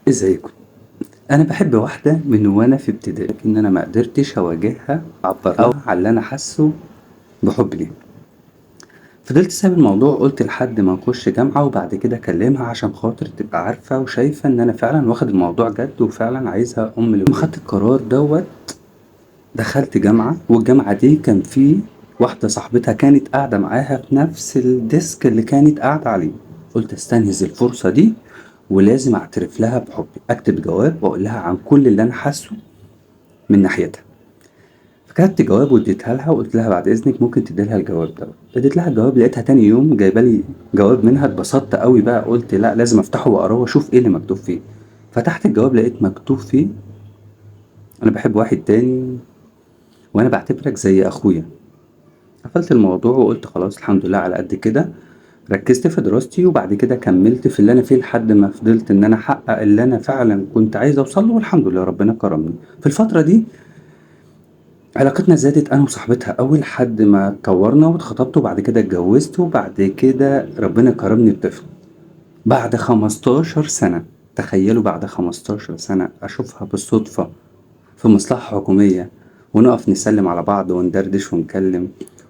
ازيكم؟ انا بحب واحده من وانا في ابتدائي، لكن انا ما قدرتش اواجهها اعبر لها على اللي انا حاسه بحب ليها. فضلت سايب الموضوع، قلت لحد ما نخش جامعه وبعد كده اكلمها عشان خاطر تبقى عارفه وشايفه ان انا فعلا واخد الموضوع جد وفعلا عايزها لما خدت القرار دوت دخلت جامعه، والجامعه دي كان في واحده صاحبتها كانت قاعده معاها في نفس الديسك اللي كانت قاعده عليه. قلت استنهز الفرصه دي ولازم اعترف لها بحبي، اكتب جواب واقول لها عن كل اللي انا حاسه من ناحيتها. فكتبت جواب واديتها لها وقلت لها بعد اذنك ممكن تدي لها الجواب ده. اديت لها الجواب، لقيتها تاني يوم جايبه لي جواب منها. اتبسطت قوي بقى، قلت لا لازم افتحه واقراه واشوف ايه اللي مكتوب فيه. فتحت الجواب لقيت مكتوب فيه: انا بحب واحد تاني وانا بعتبرك زي اخويا. قفلت الموضوع وقلت خلاص الحمد لله على قد كده. ركزت في دراستي وبعد كده كملت في اللي انا فيه لحد ما فضلت ان انا احقق اللي انا فعلا كنت عايز اوصل له، والحمد لله ربنا كرمني. في الفتره دي علاقتنا زادت انا وصاحبتها اول لحد ما اتطورنا واتخطبت وبعد كده اتجوزت وبعد كده ربنا كرمني بطفل بعد 15 سنة. تخيلوا بعد 15 سنة اشوفها بالصدفة في مصلحة حكومية ونقف نسلم على بعض وندردش ونكلم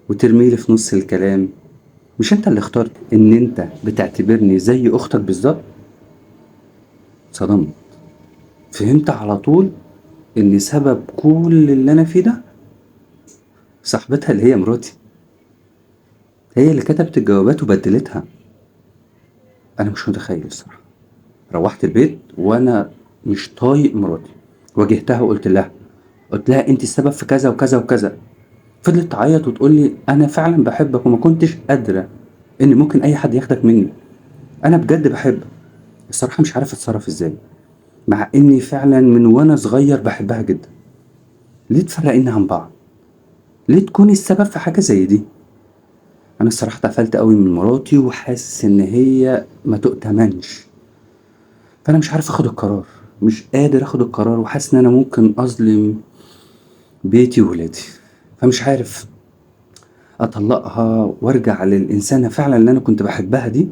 وترميلي في نص الكلام: مش انت اللي اخترت ان انت بتعتبرني زي اختك بالظبط؟ صدمت. فهمت على طول ان سبب كل اللي انا فيه ده صاحبتها اللي هي مراتي، هي اللي كتبت الجوابات وبدلتها. انا مش متخيل الصراحه. روحت البيت وانا مش طايق مراتي، واجهتها وقلت لها، انت السبب في كذا وكذا وكذا. فضلت تعيط وتقول لي انا فعلا بحبك وما كنتش قادره ان ممكن اي حد ياخدك مني. انا بجد بحبك. الصراحه مش عارف اتصرف ازاي، مع اني فعلا من وانا صغير بحبها جدا. ليه تفرقينا عن بعض؟ ليه تكوني السبب في حاجه زي دي؟ انا الصراحه اتقفلت قوي من مراتي وحاسس ان هي ما تؤتمنش. فانا مش عارف اخد القرار، مش قادر اخد القرار وحاسس ان انا ممكن اظلم بيتي وولادي. فمش عارف اطلقها وارجع للانسانه فعلا اللي انا كنت بحبها دي،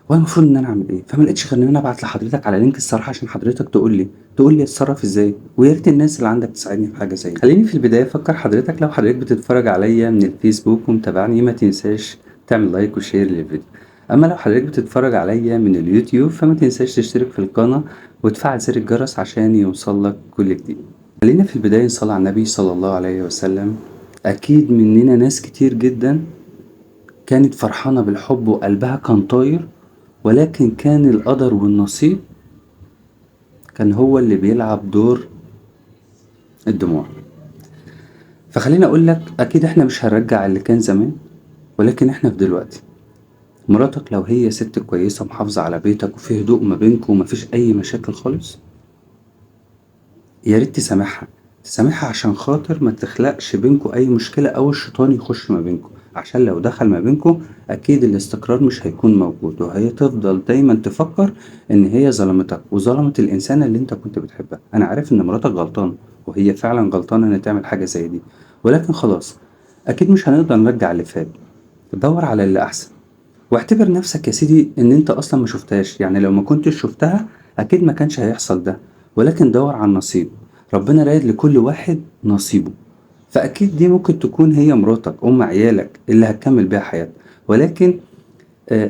وانا المفروض ان انا اعمل ايه؟ فما لقيتش غير ان انا ابعت لحضرتك على لينك الصراحه عشان حضرتك تقول لي اتصرف ازاي، ويا ريت الناس اللي عندك تساعدني في حاجه زي دي. خليني في البدايه افكر حضرتك، لو حضرتك بتتفرج عليا من الفيسبوك ومتابعني ما تنساش تعمل لايك وشير للفيديو. اما لو حضرتك بتتفرج عليا من اليوتيوب فما تنساش تشترك في القناه وتفعل زر الجرس عشان يوصلك كل جديد. خلينا في البدايه نصلي على النبي صلى الله عليه وسلم. اكيد مننا ناس كتير جدا كانت فرحانة بالحب وقلبها كان طاير، ولكن كان القدر والنصيب كان هو اللي بيلعب دور الدموع. فخليني اقول لك اكيد احنا مش هنرجع اللي كان زمان، ولكن احنا في دلوقتي. مراتك لو هي ست كويسة محافظة على بيتك وفي هدوء ما بينكم ومفيش اي مشاكل خالص، يا ريت تسامحها عشان خاطر ما تخلقش بينكم اي مشكلة او الشيطان يخش ما بينكم، عشان لو دخل ما بينكم اكيد الاستقرار مش هيكون موجود، وهي تفضل دايما تفكر ان هي ظلمتك وظلمت الانسانة اللي انت كنت بتحبها. انا عارف ان مراتك غلطانة وهي فعلا غلطانة ان تعمل حاجة زي دي، ولكن خلاص اكيد مش هنقدر نرجع اللي فات. دور على اللي احسن، واعتبر نفسك يا سيدي ان انت اصلا ما شفتهاش. يعني لو ما كنتش شفتها اكيد ما كانش هيحصل ده، ولكن دور على النصيب. ربنا رايد لكل واحد نصيبه، فاكيد دي ممكن تكون هي مراتك ام عيالك اللي هتكمل بيها حياتك. ولكن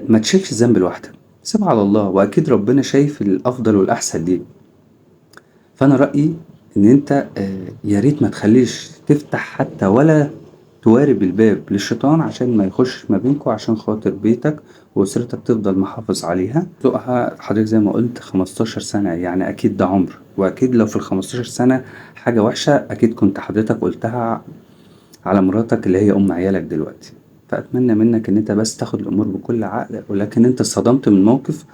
ما تشيلش الذنب لوحدك، سيبها على الله، واكيد ربنا شايف الافضل والاحسن ليك. فانا رايي ان انت يا ريت ما تخليش تفتح حتى ولا توارب الباب للشيطان عشان ما يخش ما بينكوا، عشان خاطر بيتك واسرتك تفضل محافظ عليها. ذوقها حضرتك زي ما قلت 15 سنة، يعني اكيد ده عمر، واكيد لو في ال 15 سنة حاجة وحشة اكيد كنت حضرتك قلتها على مراتك اللي هي ام عيالك دلوقتي. فاتمنى منك ان انت بس تاخد الامور بكل عقل، ولكن انت اتصدمت من موقف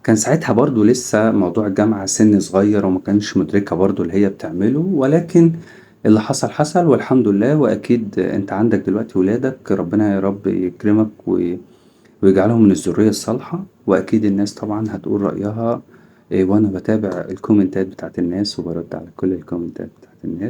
كان ساعتها برضو لسه موضوع الجامعة سن صغير وما كانش مدركة برضو اللي هي بتعمله، ولكن اللي حصل حصل والحمد لله. واكيد انت عندك دلوقتي ولادك، ربنا يا رب يكرمك ويجعلهم من الذرية الصالحة. واكيد الناس طبعا هتقول رأيها. وانا بتابع الكومنتات بتاعت الناس وبرد على كل الكومنتات بتاعت الناس.